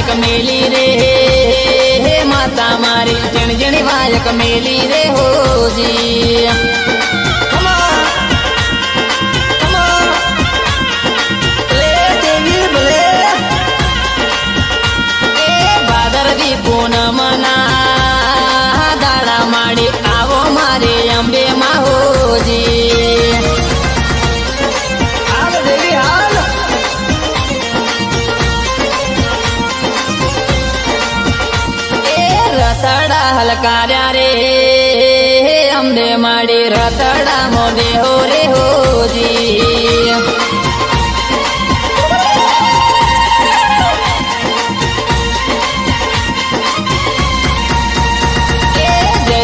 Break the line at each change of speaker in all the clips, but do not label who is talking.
વાયક મેલી રે હે માતા મારી જણ જણી વાયક મેલી રે હોજી પૂનમના દાડા માડી આવો મારે અંબે માં હોજી હાલ દેવી હાલ એ રતડા હલકાર્યા રે અંબે માડી રતડા મોડે હો રે હોજી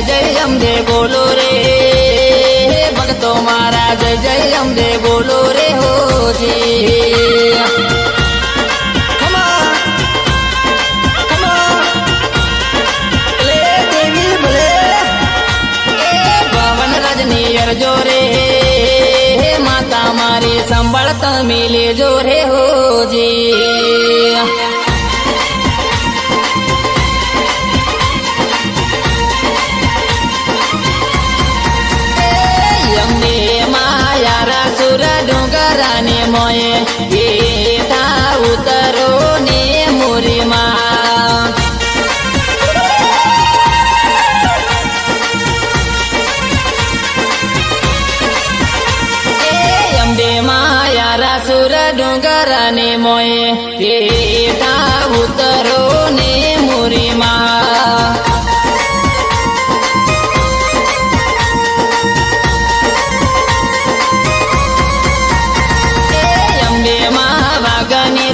जय अम्बे बोलो रे भक्तो मारा जय जय अम्बे बोलो रे हो जी ले देवी बोले पवन रजनी जो रे माता मारी संभलत मिले जो रे हो जी ડુંગરાને મોએ ગેટા ઉતરો ને મોરીમાં એ અંબે માયા સુર ડુંગરાને મોએ ગેટા ઉતરો ને મોરીમાં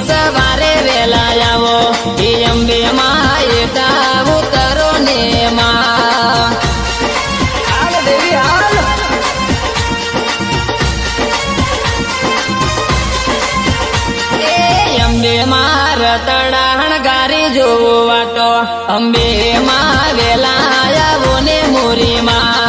સવારે વેલા આવો એ અંબે માં એટા ઉતરો ને માં હાલ દેવી હાલ એ અંબે માં રતડા હણગારી જોવો વાટો અંબે માં વેલા આવો ને મોરી માં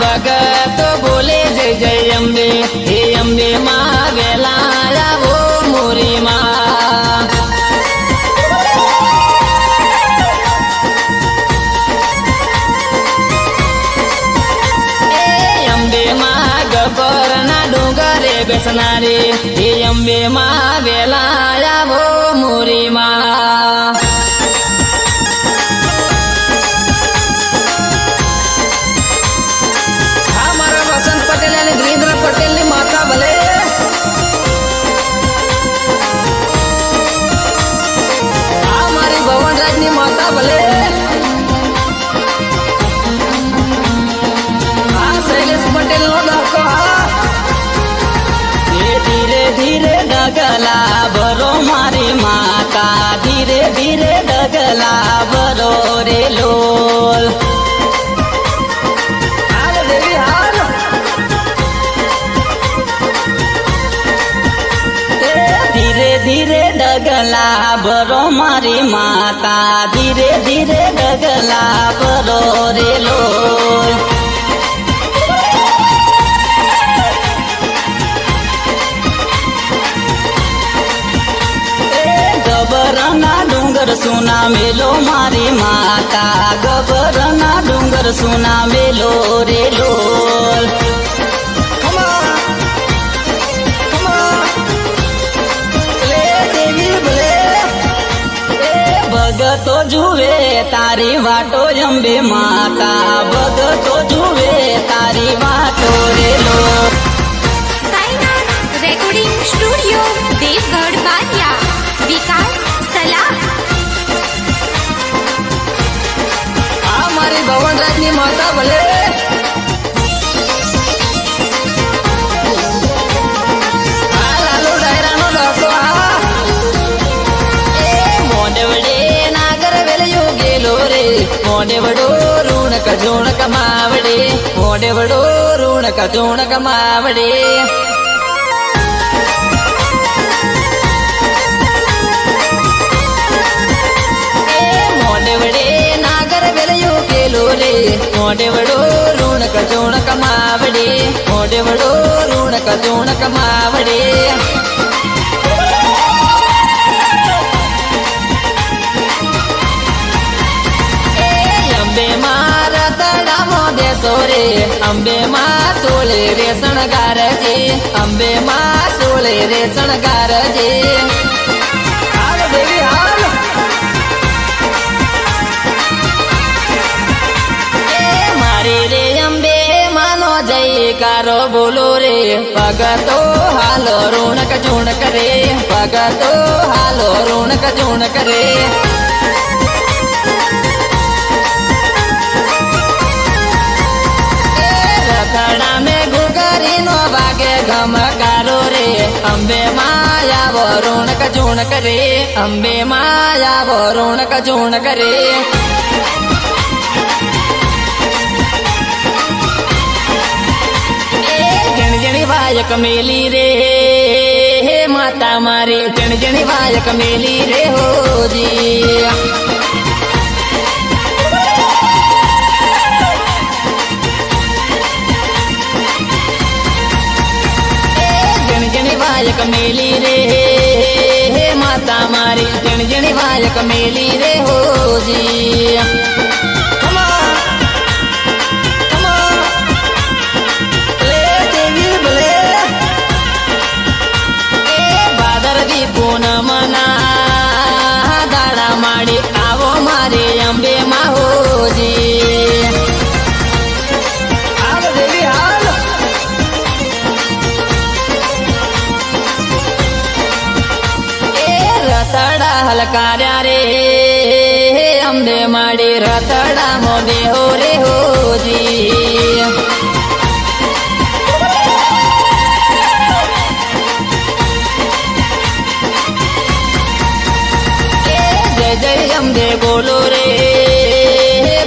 ભગતો બોલે જય જય અંબે હે અંબે માં વેલા આવો મોરી માં એ અંબે માં ગબર ના ડુંગરે બેસનારી હે અંબે માં વેલા આવો મોરી માં પટેલ ની માતા ભલે આ મારી ભવનરાજ ની માતા ભલે આ શૈલેષ પટેલ નો દાખલો ધીરે ધીરે ડગલા ભરો મારી માતા ધીરે ધીરે ડગલા ભરો રે લોલ ધીરે ડગલા ભરો મારી માતા ધીરે ધીરે ડગલા ભરો રે લોલ ગબરના ડુંગર સુના મેલો મારી માતા ગબરના ડુંગર સુના મેલો રે લોલ ભગતો જુએ તારી વાટો અંબે માતા ભગતો જુએ તારી વાટો રે લો
રેકોર્ડિંગ સ્ટુડિયો દેવગઢ બારિયા વિકાસ સલાહ
આ મારી ભવનરાજ ની માતા ભલે આ લાલુ ડાયરાનો ડોકો મોડેવડો ઋણ કજોણ કમાવડે મોડેવડો ઋણ કજોણ કમાવડે મોડેવડે નાગર વેલયો કેલો રે મોડેવડો ઋણ ચૂણક માવડી મોઢેવડો રૂણક ચૂણક માવડી અંબે મારા તળામાં બેસો રે અંબે માં સોલે રે શણગારજે અંબે માં સોલે રે શણગારજે હાલ દેવી હાલ મારી રે અંબે માનો જયકારો બોલો રે ભગતો હાલો રૂણક ચૂણક રે ભગતો હાલો રૂણક ચૂણક રે રથડા में ઘુઘરી નો વાગે ઘમકારો રે અંબે માયા રૂણક ચૂણક રે અંબે માયા રૂણક ચૂણક રે જણી વાયક મેલી રે હે માતા મારી જણી વાયક મેલી રે હોજી વાયક મેલી રે હે માતા મારી જણી વાયક મેલી રે હોજી ભાદરવી પૂનમના દાડા માડી આવો મારે અંબે માં હોજી હાલ દેવી હાલ રતડા હલકાર્યા રે અંબે માડી રતડા મો બેહો રે હોજી જય જય અંબે બોલો રે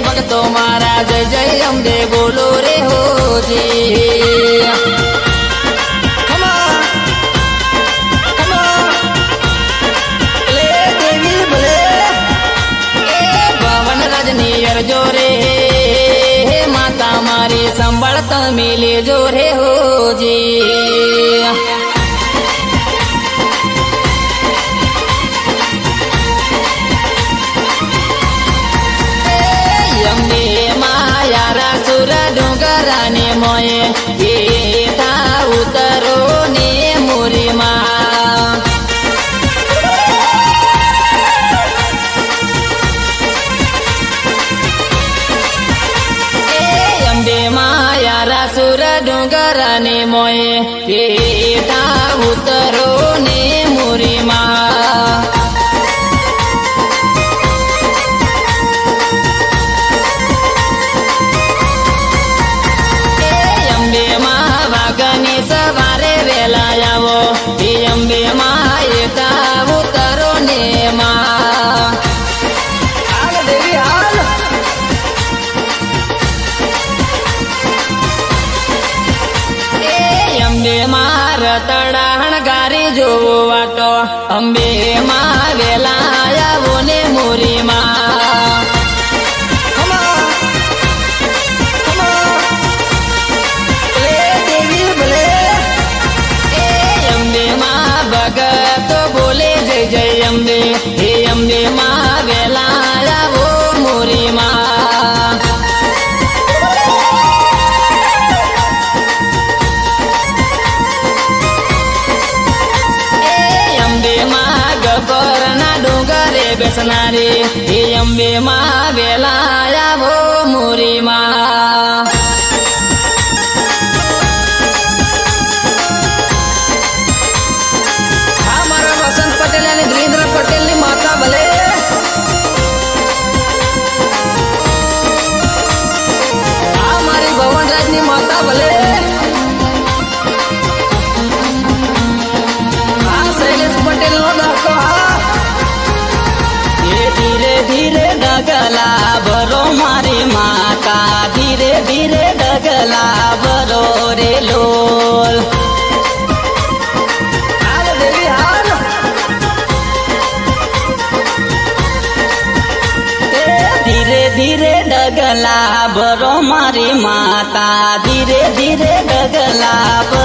ભક્તો મારા જય જય અંબે બોલો રે હોજી જો રે માતા મારી સંભાળતા મિલે જો રે હોજી અંબે માયા સુર ડુંગરાને મોએ ગીતા ઉતરો ને મોરી માં સુર ડુંગરાને મોએ પેટા ઉતરો ને મુરી માં અંબે માં વાગની સવારે વેલા આવો અંબે માં એટા ઉતરો ને માં હાલ દેવી હાલ અંબે માં રતડા હણગારી જોવો વાટો અંબે માં વેલા આવો ને મોરી માં અંબે માં ભગતો બોલે જય જય અંબે હે અંબે માં વેલા આવો મોરી માં ગબરના ડુંગરે બેસનારી હે અંબે માં વેલા આવો મોરી માં હા મારા વસંત પટેલ અને ધીરેન્દ્ર પટેલ ની માતા ભલે હા મારી ભવનરાજ ની માતા ભલે પટેલ નો દાખલો હા ધીરે ધીરે ડગલા ભરો મારી માતા ધીરે ધીરે ડગલા ભરો રે લોલ હાલ દેવી હાલ ધીરે ધીરે ડગલા ભરો મારી માતા ધીરે ધીરે ડગલા ભરો